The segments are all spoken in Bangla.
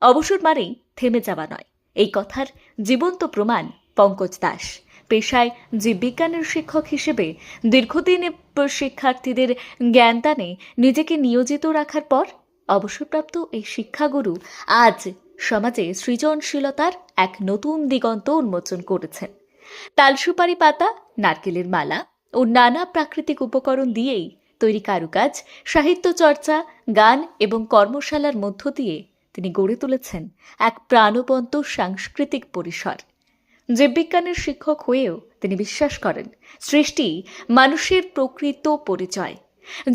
অবসর মানেই থেমে যাওয়া নয়, এই কথার জীবন্ত প্রমাণ পঙ্কজ দাস। পেশায় জীববিজ্ঞানের শিক্ষক হিসেবে দীর্ঘদিন শিক্ষার্থীদের জ্ঞানদানে নিজেকে নিয়োজিত রাখার পর অবসরপ্রাপ্ত এই শিক্ষাগুরু আজ সমাজে সৃজনশীলতার এক নতুন দিগন্ত উন্মোচন করেছেন। তালসুপারি পাতা, নারকেলের মালা ও নানা প্রাকৃতিক উপকরণ দিয়েই তৈরি কারুকাজ, সাহিত্য চর্চা, গান এবং কর্মশালার মধ্য দিয়ে তিনি গড়ে তুলেছেন এক প্রাণবন্ত সাংস্কৃতিক পরিসর। জীববিজ্ঞানের শিক্ষক হয়েও তিনি বিশ্বাস করেন সৃষ্টি মানুষের প্রকৃত পরিচয়।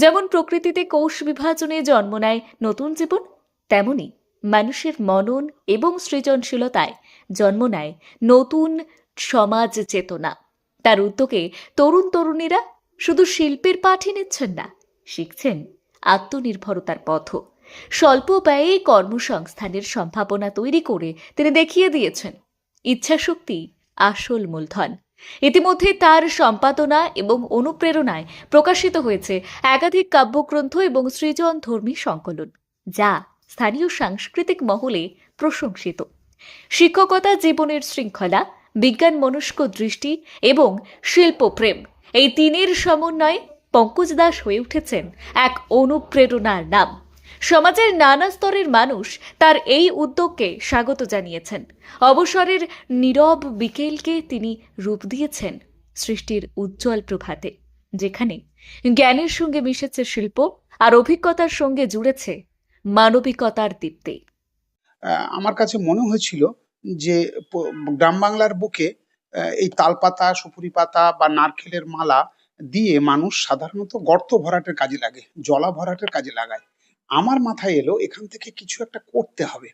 যেমন প্রকৃতিতে কোষ বিভাজনে জন্ম নেয় নতুন জীবন, তেমনি মানুষের মনন এবং সৃজনশীলতায় জন্ম নেয় নতুন সমাজ চেতনা। তার উদ্যোগে তরুণ তরুণীরা শুধু শিল্পের পাঠই নিচ্ছেন না, শিখছেন আত্মনির্ভরতার পথও। স্বল্প ব্যয়ে কর্মসংস্থানের সম্ভাবনা তৈরি করে তিনি দেখিয়ে দিয়েছেন ইচ্ছাশক্তি আসল মূলধন। ইতিমধ্যে তার সম্পাদনা এবং অনুপ্রেরণায় প্রকাশিত হয়েছে একাধিক কাব্যগ্রন্থ এবং সৃজনধর্মী সংকলন, যা স্থানীয় সাংস্কৃতিক মহলে প্রশংসিত। শিক্ষকতা জীবনের শৃঙ্খলা, বিজ্ঞান মনস্ক দৃষ্টি এবং শিল্পপ্রেম, এই তিনের সমন্বয়ে পঙ্কজ দাস হয়ে উঠেছেন এক অনুপ্রেরণার নাম। সমাজের নানা স্তরের মানুষ তার এই উদ্যোগকে স্বাগত জানিয়েছেন। অবসরের নীরব বিকেলকে তিনি রূপ দিয়েছেন সৃষ্টির উজ্জ্বল প্রভাতে, যেখানে জ্ঞানের সঙ্গে মিশেছে শিল্প আর অভিজ্ঞতার সঙ্গে জুড়েছে মানবিকতার দীপ্তি। আমার কাছে মনে হয়েছিল যে গ্রাম বাংলার বুকে এই তালপাতা, সুপুরি পাতা বা নারকেলের মালা দিয়ে মানুষ সাধারণত গর্ত ভরাটের কাজে লাগে, জলা ভরাটের কাজে লাগায়। আমার মাথায় এলো এখান থেকে কিছু একটা করতে হবে।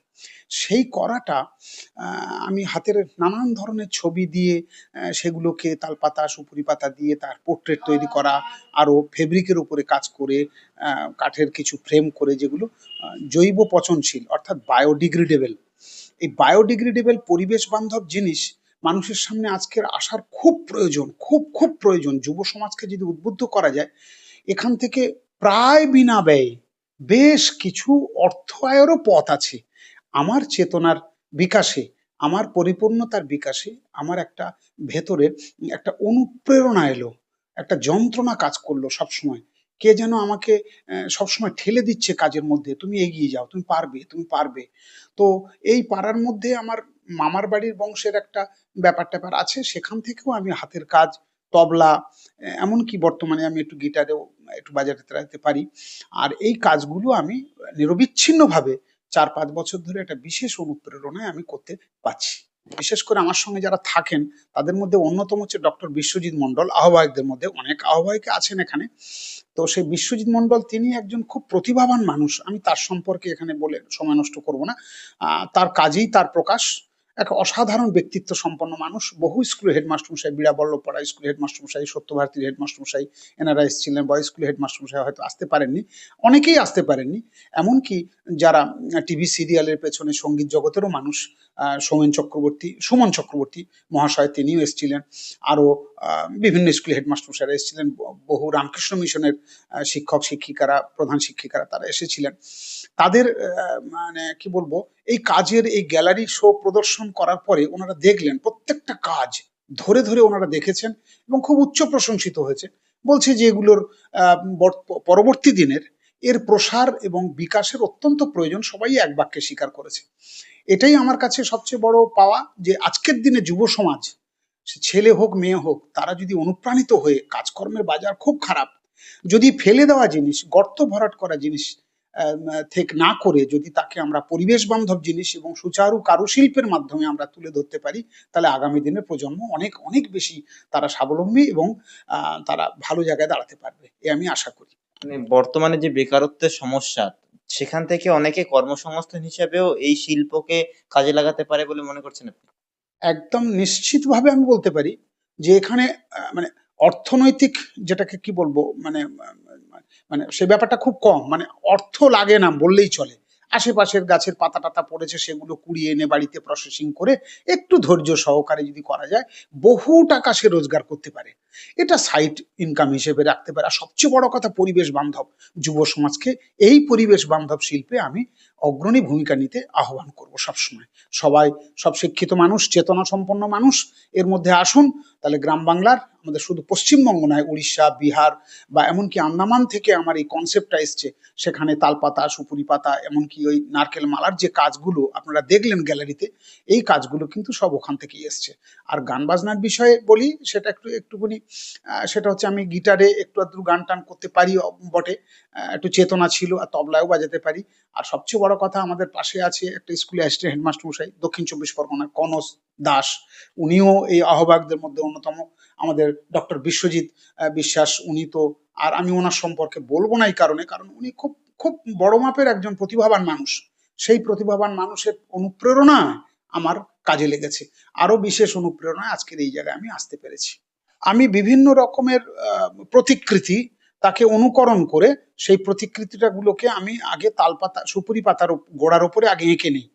সেই করাটা আমি হাতের নানান ধরনের ছবি দিয়ে সেগুলোকে তালপাতা, সুপুরি পাতা দিয়ে তার পোর্ট্রেট তৈরি করা, আরও ফেব্রিকের উপরে কাজ করে কাঠের কিছু ফ্রেম করে, যেগুলো জৈব পচনশীল অর্থাৎ বায়োডিগ্রেডেবল। এই বায়োডিগ্রেডেবল পরিবেশ বান্ধব জিনিস মানুষের সামনে আজকের আসার খুব প্রয়োজন, খুব খুব প্রয়োজন। যুব সমাজকে যদি উদ্বুদ্ধ করা যায়, এখান থেকে প্রায় বিনা ব্যয়ে বেশ কিছু অর্থ আয়েরও পথ আছে। আমার চেতনার বিকাশে, আমার পরিপূর্ণতার বিকাশে আমার একটা ভেতরে একটা অনুপ্রেরণা এলো, একটা যন্ত্রণা কাজ করলো সবসময়। কে যেন আমাকে সবসময় ঠেলে দিচ্ছে কাজের মধ্যে, তুমি এগিয়ে যাও, তুমি পারবে, তুমি পারবে। তো এই পাড়ার মধ্যে আমার মামার বাড়ির বংশের একটা ব্যাপার ট্যাপার আছে, সেখান থেকেও আমি হাতের কাজ, তবলা, এমনকি বর্তমানে আমি একটু গিটারেও একটু বাজাতে পারি। আর এই কাজগুলো আমি নিরবিচ্ছিন্নভাবে 4-5 বছর ধরে একটা বিশেষ অনুপ্রেরণায় আমি করতে পারছি। বিশেষ করে আমার সঙ্গে যারা থাকেন তাদের মধ্যে অন্যতম হচ্ছে ডক্টর বিশ্বজিৎ মন্ডল। আহ্বায়কদের মধ্যে অনেক আহ্বায়ক আছেন এখানে। তো সেই বিশ্বজিৎ মন্ডল তিনি একজন খুব প্রতিভাবান মানুষ। আমি তার সম্পর্কে এখানে বলে সময় নষ্ট করব না। তার কাজেই তার প্রকাশ। এক অসাধারণ ব্যক্তিত্ব সম্পন্ন মানুষ। বহু স্কুলের হেডমাস্টারমশাই, বীরাবল্লভপাড়া স্কুলের হেডমাস্টারমশাই, সত্যভারতীর হেডমাস্টারমশাই এনারা এসেছিলেন। বয়েজ স্কুলের হেডমাস্টারমশাই হয়তো আসতে পারেননি, অনেকেই আসতে পারেননি। এমনকি যারা টিভি সিরিয়ালের পেছনে সঙ্গীত জগতেরও মানুষ, সুমন চক্রবর্তী মহাশয়, তিনিও এসেছিলেন। আরও বিভিন্ন স্কুলের হেডমাস্টারমশাইরা এসেছিলেন। বহু রামকৃষ্ণ মিশনের শিক্ষক শিক্ষিকারা, প্রধান শিক্ষিকারা তারা এসেছিলেন। তাদের মানে কি বলবো, এই কাজের এই গ্যালারি শো প্রদর্শন করার পরে ওনারা দেখলেন প্রত্যেকটা কাজ ধরে ধরে ওনারা দেখেছেন এবং খুব উচ্চ প্রশংসিত হয়েছে। বলছে যে এগুলোর পরবর্তী দিনের এর প্রসার এবং বিকাশের অত্যন্ত প্রয়োজন, সবাই এক বাক্যে স্বীকার করেছে। এটাই আমার কাছে সবচেয়ে বড় পাওয়া, যে আজকের দিনে যুব সমাজ, ছেলে হোক মেয়ে হোক, তারা যদি অনুপ্রাণিত হয়ে, কাজকর্মের বাজার খুব খারাপ, যদি ফেলে দেওয়া জিনিস, গর্ত ভরাট করা জিনিস থেকে না করে যদি তাকে আমরা পরিবেশ বান্ধব জিনিস এবং সুচারু কারুশিল্পের মাধ্যমে আমরা তুলে ধরতে পারি, তাহলে আগামী দিনের প্রজন্ম অনেক অনেক বেশি তারা স্বাবলম্বী এবং তারা ভালো জায়গায় দাঁড়াতে পারবে, এ আমি আশা করি। মানে বর্তমানে যে বেকারত্বের সমস্যা, সেখান থেকে অনেকে কর্মসংস্থান হিসাবেও এই শিল্পকে কাজে লাগাতে পারে বলে মনে করছেন আপনি? একদম নিশ্চিতভাবে আমি বলতে পারি যে এখানে মানে অর্থনৈতিক, যেটাকে কি বলবো, মানে মানে সে ব্যাপারটা খুব কম, মানে অর্থ লাগে না বললেই চলে। আশেপাশের গাছের পাতা টাতা পড়েছে, সেগুলো কুড়িয়ে এনে বাড়িতে প্রসেসিং করে একটু ধৈর্য সহকারে যদি করা যায়, বহু টাকা সে রোজগার করতে পারে। এটা সাইড ইনকাম হিসেবে রাখতে পারে। আর সবচেয়ে বড় কথা, পরিবেশ বান্ধব। যুব সমাজকে এই পরিবেশ বান্ধব শিল্পে আমি অগ্রণী ভূমিকা নিতে আহ্বান করব সবসময়। সবাই, সব শিক্ষিত মানুষ, চেতনা সম্পন্ন মানুষ এর মধ্যে আসুন। তাহলে গ্রাম বাংলার, আমাদের শুধু পশ্চিমবঙ্গ নয়, উড়িষ্যা, বিহার বা এমনকি আন্দামান থেকে আমার এই কনসেপ্টটা এসছে। সেখানে তালপাতা, সুপুরি পাতা, এমনকি ওই নারকেল মালার যে কাজগুলো আপনারা দেখলেন গ্যালারিতে, এই কাজগুলো কিন্তু সব ওখান থেকেই এসছে। আর গান বাজনার বিষয়ে বলি, সেটা একটুখানি সেটা হচ্ছে আমি গিটারে একটু আধটু গান টান করতে পারি বটে, একটু চেতনা ছিল, আর তবলায়ও বাজাতে পারি। আর সবচেয়ে বড় কথা, আমাদের পাশে আছে একটা স্কুলে অ্যাসিস্ট্যান্ট হেডমাস্টার মশাই, দক্ষিণ চব্বিশ পরগনার কনজ দাস। উনিও এই আহ্বায়কদের মধ্যে অন্যতম। আমাদের ডক্টর বিশ্বজিৎ বিশ্বাস, উনি তো, আর আমি ওনার সম্পর্কে বলবো না এই কারণে, কারণ উনি খুব খুব বড় মাপের একজন প্রতিভাবান মানুষ। সেই প্রতিভাবান মানুষের অনুপ্রেরণা আমার কাজে লেগেছে। আরো বিশেষ অনুপ্রেরণায় আজকের এই জায়গায় আমি আসতে পেরেছি। আমি বিভিন্ন রকমের প্রতিকৃতি, তাকে অনুকরণ করে সেই প্রতিকৃতিটা গুলোকে আমি আগে তালপাতা, সুপুরি পাতার গোড়ার ওপরে আগে এঁকে নিই।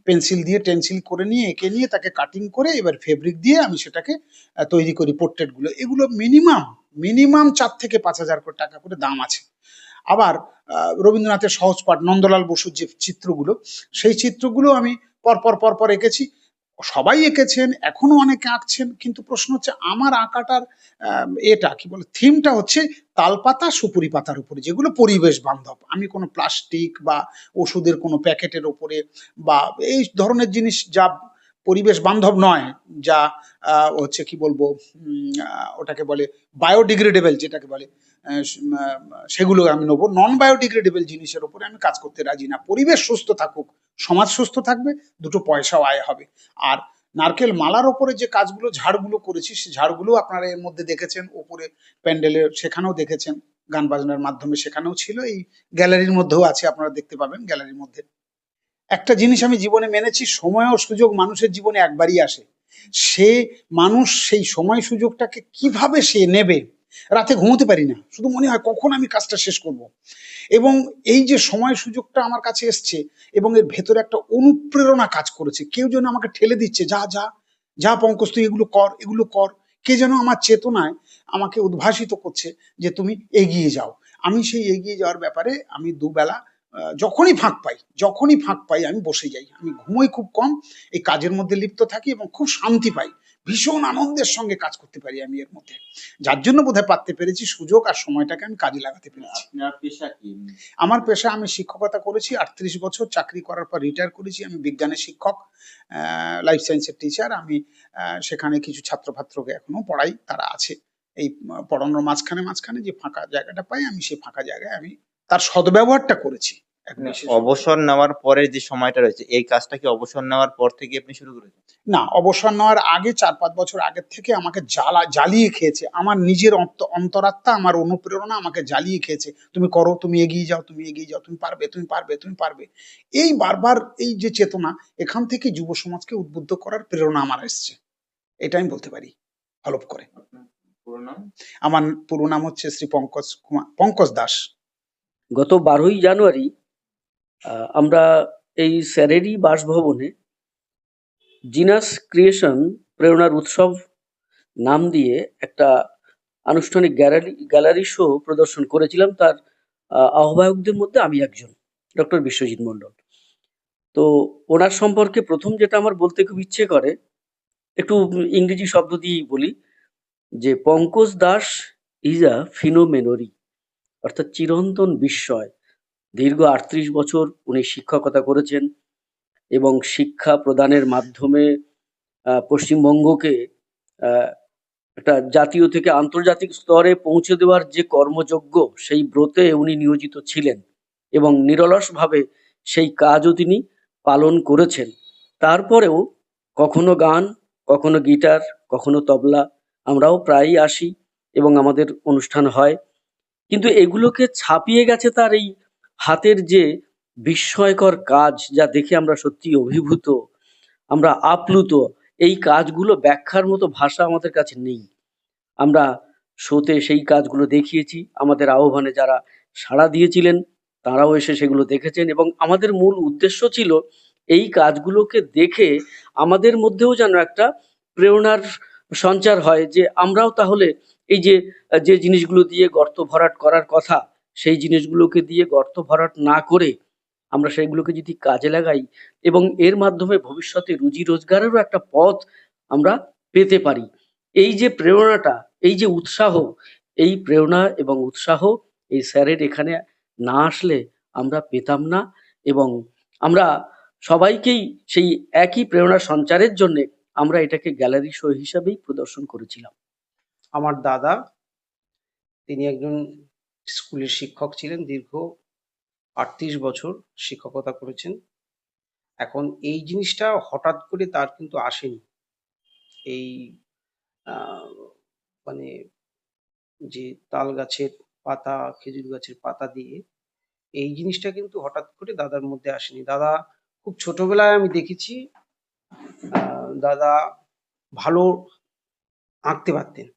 পেন্সিল দিয়ে টেন্সিল করে নিয়ে এঁকে নিয়ে তাকে কাটিং করে এবার ফেব্রিক দিয়ে আমি সেটাকে তৈরি করি পোর্ট্রেট গুলো। এগুলো মিনিমাম মিনিমাম 4 থেকে 5 হাজার টাকা করে দাম আছে। আবার রবীন্দ্রনাথের সহজপাঠ, নন্দলাল বসুর যে চিত্রগুলো, সেই চিত্রগুলো আমি পর পর এঁকেছি। সবাই এঁকেছেন, এখনো অনেকে আঁকছেন, কিন্তু প্রশ্ন হচ্ছে আমার আঁকাটার এটা কি বলে, থিমটা হচ্ছে তালপাতা, সুপুরি পাতার উপরে, যেগুলো পরিবেশ বান্ধব। আমি কোনো প্লাস্টিক বা ওষুধের কোনো প্যাকেটের ওপরে বা এই ধরনের জিনিস যা পরিবেশ বান্ধব নয়, যা হচ্ছে কি বলবো, ওটাকে বলে বায়োডিগ্রেডেবল, যেটাকে বলে সেগুলো আমি নেবো। নন বায়োডিগ্রেডেবল জিনিসের উপরে আমি কাজ করতে রাজি না। পরিবেশ সুস্থ থাকুক, সমাজ সুস্থ থাকবে, দুটো পয়সাও আয় হবে। আর নারকেল মালার ওপরে যে কাজগুলো, ঝাড়গুলো করেছি, সেই ঝাড়গুলো আপনারা এর মধ্যে দেখেছেন, ওপরে প্যান্ডেলের সেখানেও দেখেছেন, গান বাজনার মাধ্যমে সেখানেও ছিল, এই গ্যালারির মধ্যেও আছে, আপনারা দেখতে পাবেন গ্যালারির মধ্যে। একটা জিনিস আমি জীবনে মেনেছি, সময় ও সুযোগ মানুষের জীবনে একবারই আসে। সে মানুষ সেই সময় সুযোগটাকে কিভাবে সে নেবে। রাতে ঘুমোতে পারি না, শুধু মনে হয় কখন আমি কাজটা শেষ করব। এবং এই যে সময় সুযোগটা আমার কাছে এসছে, এবং এর ভেতরে একটা অনুপ্রেরণা কাজ করেছে। কেউ যেন আমাকে ঠেলে দিচ্ছে, যা যা যা পঙ্কজ, তুই এগুলো কর, এগুলো কর। কে যেন আমার চেতনায় আমাকে উদ্ভাসিত করছে যে তুমি এগিয়ে যাও। আমি সেই এগিয়ে যাওয়ার ব্যাপারে আমি দুবেলা যখনই ফাঁক পাই আমি বসে যাই। আমি ঘুমোই খুব কম, এই কাজের মধ্যে লিপ্ত থাকি এবং খুব শান্তি পাই, ভীষণ আনন্দের সঙ্গে কাজ করতে পারি আমি এর মধ্যে। যার জন্য বোধহয় পারতে পেরেছি, সুযোগ আর সময়টাকে আমি কাজে লাগাতে পেরেছি। আপনার পেশা কি? আমার পেশা, আমি শিক্ষকতা করেছি 38 বছর, চাকরি করার পর রিটায়ার করেছি। আমি বিজ্ঞানের শিক্ষক, লাইফ সায়েন্সের টিচার। আমি সেখানে কিছু ছাত্রছাত্রকে এখনো পড়াই, তারা আছে। এই পড়ানোর মাঝখানে যে ফাঁকা জায়গাটা পাই, আমি সেই ফাঁকা জায়গায় আমি তার সদ্ব্যবহারটা করেছি। অবসর নেওয়ার পরে যে সময়টা রয়েছে, এই কাজটা কি অবসর নেওয়ার পর থেকে আপনি শুরু করেছেন? না, অবসর নেওয়ার আগে 4-5 বছর আগের থেকে আমাকে জ্বালিয়ে খেয়েছে। আমার নিজের অন্তরাত্মা, আমার অনুপ্রেরণা আমাকে জ্বালিয়ে খেয়েছে। তুমি করো, তুমি এগিয়ে যাও, তুমি এগিয়ে যাও, তুমি পারবে, তুমি পারবে, তুমি পারবে। এই বারবার এই যে চেতনা, এখান থেকে যুব সমাজকে উদ্বুদ্ধ করার প্রেরণা আমার এসছে, এটা আমি বলতে পারি হলফ করে। আপনার পুরো নাম? আমার পুরো নাম হচ্ছে শ্রী পঙ্কজ দাস। গত 12ই জানুয়ারি আমরা এই স্যারেরই বাসভবনে জিনাস ক্রিয়েশন প্রেরণার উৎসব নাম দিয়ে একটা আনুষ্ঠানিক গ্যালারি শো প্রদর্শন করেছিলাম। তার আহ্বায়কদের মধ্যে আমি একজন, ডক্টর বিশ্বজিৎ মণ্ডল। তো ওনার সম্পর্কে প্রথম যেটা আমার বলতে খুব ইচ্ছে করে, একটু ইংরেজি শব্দ দিয়েই বলি, যে পঙ্কজ দাস ইজ আ ফিনোমেনরি, অর্থাৎ চিরন্তন বিস্ময়। দীর্ঘ 38 বছর উনি শিক্ষকতা করেছেন এবং শিক্ষা প্রদানের মাধ্যমে পশ্চিমবঙ্গকে একটা জাতীয় থেকে আন্তর্জাতিক স্তরে পৌঁছে দেওয়ার যে কর্মযজ্ঞ, সেই ব্রতে উনি নিয়োজিত ছিলেন এবং নিরলসভাবে সেই কাজও তিনি পালন করেছেন। তারপরেও কখনো গান, কখনো গিটার, কখনো তবলা, আমরাও প্রায়ই আসি এবং আমাদের অনুষ্ঠান হয়। কিন্তু এগুলোকে ছাপিয়ে গেছে তার এই হাতের যে বিস্ময়কর কাজ, যা দেখে আমরা সত্যি অভিভূত, আমরা আপ্লুত। এই কাজগুলো ব্যাখ্যার মতো ভাষা আমাদের কাছে নেই। আমরা শোতে সেই কাজগুলো দেখিয়েছি, আমাদের আহ্বানে যারা সাড়া দিয়েছিলেন তারাও এসে সেগুলো দেখেছেন, এবং আমাদের মূল উদ্দেশ্য ছিল এই কাজগুলোকে দেখে আমাদের মধ্যেও যেন একটা প্রেরণার সঞ্চার হয়, যে আমরাও তাহলে এই যে জিনিসগুলো দিয়ে গর্ত ভরাট করার কথা, সেই জিনিসগুলোকে দিয়ে গর্ত ভরাট না করে আমরা সেগুলোকে যদি কাজে লাগাই এবং এর মাধ্যমে ভবিষ্যতে রুজি রোজগারেরও একটা পথ আমরা পেতে পারি। এই যে প্রেরণাটা, এই যে উৎসাহ, এই প্রেরণা এবং উৎসাহ এই স্যারের এখানে না আসলে আমরা পেতাম না, এবং আমরা সবাইকেই সেই একই প্রেরণা সঞ্চারের জন্য আমরা এটাকে গ্যালারি শো হিসাবেই প্রদর্শন করেছিলাম। আমার দাদা, তিনি একজন স্কুলের শিক্ষক ছিলেন, দীর্ঘ ৩৮ বছর শিক্ষকতা করেছেন। এখন এই জিনিসটা হঠাৎ করে তার কিন্তু আসেনি। এই আহ, মানে যে তাল গাছের পাতা, খেজুর গাছের পাতা দিয়ে এই জিনিসটা কিন্তু হঠাৎ করে দাদার মধ্যে আসেনি। দাদা খুব ছোটবেলায় আমি দেখেছি, দাদা ভালো আঁকতে পারতেন,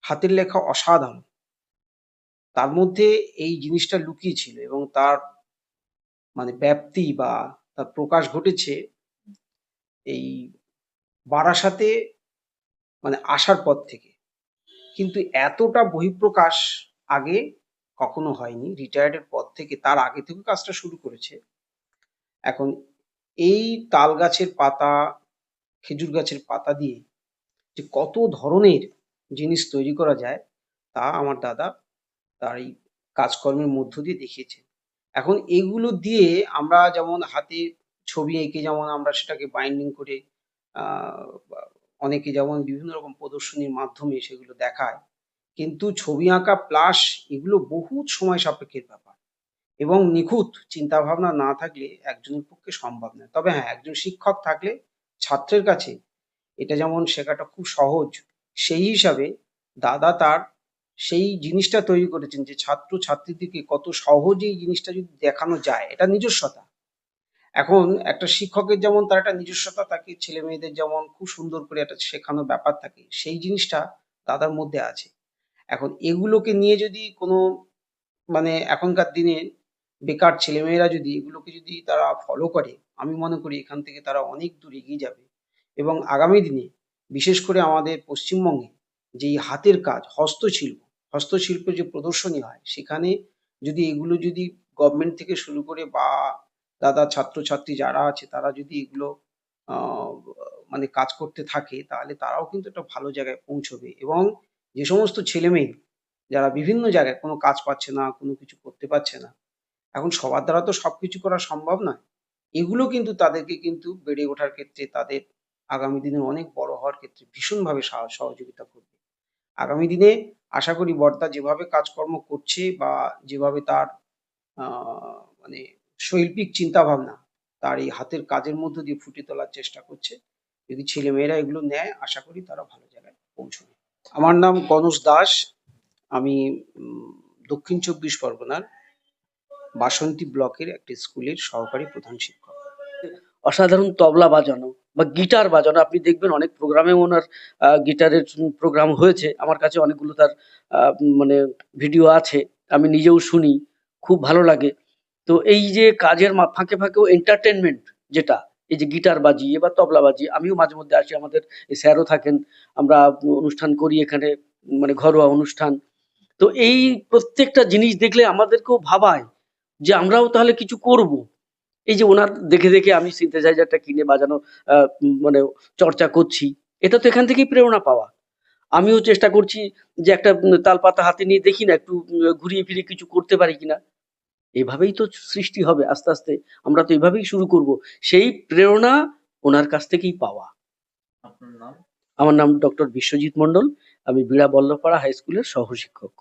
হাতের লেখা অসাধারণ। তার মধ্যে এই জিনিসটা লুকিয়ে ছিল এবং তার ব্যাপ্তি বা তার প্রকাশ ঘটেছে এই বারাসাতে আসার পর থেকে। কিন্তু এতটা বহিঃপ্রকাশ আগে কখনো হয়নি। রিটায়ার্ডের পর থেকে, তার আগে থেকে কাজটা শুরু করেছে। এখন এই তাল গাছের পাতা, খেজুর গাছের পাতা দিয়ে যে কত ধরনের জিনিস তৈরি করা যায় তা আমার দাদা তার এই কাজকর্মের মধ্য দিয়ে দেখিয়েছেন। এখন এগুলো দিয়ে আমরা যেমন হাতে ছবি এঁকে যেমন আমরা সেটাকে বাইন্ডিং করে অনেকে যেমন বিভিন্ন রকম প্রদর্শনীর মাধ্যমে সেগুলো দেখায়, কিন্তু ছবি আঁকা প্লাস এগুলো বহুত সময় সাপেক্ষের ব্যাপার এবং নিখুঁত চিন্তা ভাবনা না থাকলে একজনের পক্ষে সম্ভব নয়। তবে হ্যাঁ, একজন শিক্ষক থাকলে ছাত্রের কাছে এটা যেমন শেখাটা খুব সহজ, সেই হিসাবে দাদা তার সেই জিনিসটা তৈরি করেছেন যে ছাত্র ছাত্রীদেরকে কত সহজে এই জিনিসটা যদি দেখানো যায়, এটা নিজস্বতা। এখন একটা শিক্ষকের যেমন তার একটা নিজস্বতা থাকে, ছেলে মেয়েদের যেমন খুব সুন্দর করে একটা শেখানোর ব্যাপার থাকে, সেই জিনিসটা দাদার মধ্যে আছে। এখন এগুলোকে নিয়ে যদি কোনো এখনকার দিনে বেকার ছেলেমেয়েরা যদি এগুলোকে যদি তারা ফলো করে, আমি মনে করি এখান থেকে তারা অনেক দূর এগিয়ে যাবে। এবং আগামী দিনে বিশেষ করে আমাদের পশ্চিমবঙ্গে যে এই হাতের কাজ, হস্তশিল্পের যে প্রদর্শনী হয়, সেখানে যদি এগুলো যদি গভর্নমেন্ট থেকে শুরু করে বা দাদা ছাত্রছাত্রী যারা আছে তারা যদি এগুলো আহ কাজ করতে থাকে, তাহলে তারাও কিন্তু একটা ভালো জায়গায় পৌঁছবে। এবং যে সমস্ত ছেলে মেয়ে যারা বিভিন্ন জায়গায় কোনো কাজ পাচ্ছে না, কোনো কিছু করতে পারছে না, এখন সবার দ্বারা তো সবকিছু করা সম্ভব নয়, এগুলো কিন্তু তাদেরকে কিন্তু বেড়ে ওঠার ক্ষেত্রে, তাদের আগামী দিনে অনেক বড় হওয়ার ক্ষেত্রে ভীষণভাবে সহযোগিতা করবে। আগামী দিনে আশা করি বর্দা যেভাবে কাজকর্ম করছে বা যেভাবে তার আহ শৈল্পিক চিন্তা ভাবনা তার এই হাতের কাজের মধ্য দিয়ে ফুটিয়ে তোলার চেষ্টা করছে, যদি ছেলে মেয়েরা এগুলো নেয়, আশা করি তারা ভালো জায়গায় পৌঁছবে। আমার নাম কনজ দাস। আমি দক্ষিণ ২৪ পরগনার বাসন্তী ব্লকের একটি স্কুলের সহকারী প্রধান শিক্ষক। অসাধারণ তবলা বাজানো বা গিটার বাজানো, আপনি দেখবেন অনেক প্রোগ্রামে ওনার গিটারের প্রোগ্রাম হয়েছে, আমার কাছে অনেকগুলো তার ভিডিও আছে, আমি নিজেও শুনি, খুব ভালো লাগে। তো এই যে কাজের ফাঁকে ফাঁকেও এন্টারটেনমেন্ট, যেটা এই যে গিটার বাজিয়ে বা তবলা বাজিয়ে, আমিও মাঝে মধ্যে আসি, আমাদের স্যারও থাকেন, আমরা অনুষ্ঠান করি এখানে, ঘরোয়া অনুষ্ঠান। তো এই প্রত্যেকটা জিনিস দেখলে আমাদেরকেও ভাবায় যে আমরাও তাহলে কিছু করব। এই যে ওনার দেখে দেখে আমি সিনথেসাইজারটা কিনে বাজানো চর্চা করছি, এটা তো এখান থেকেই প্রেরণা পাওয়া। আমিও চেষ্টা করছি যে একটা তালপাতা হাতে নিয়ে দেখি না, একটু ঘুরিয়ে ফিরে কিছু করতে পারি কিনা। এভাবেই তো সৃষ্টি হবে আস্তে আস্তে, আমরা তো এভাবেই শুরু করব। সেই প্রেরণা ওনার কাছ থেকেই পাওয়া। আপনার নাম? আমার নাম ডক্টর বিশ্বজিৎ মন্ডল, আমি বিড়া বল্লভপাড়া হাই স্কুলের সহশিক্ষক।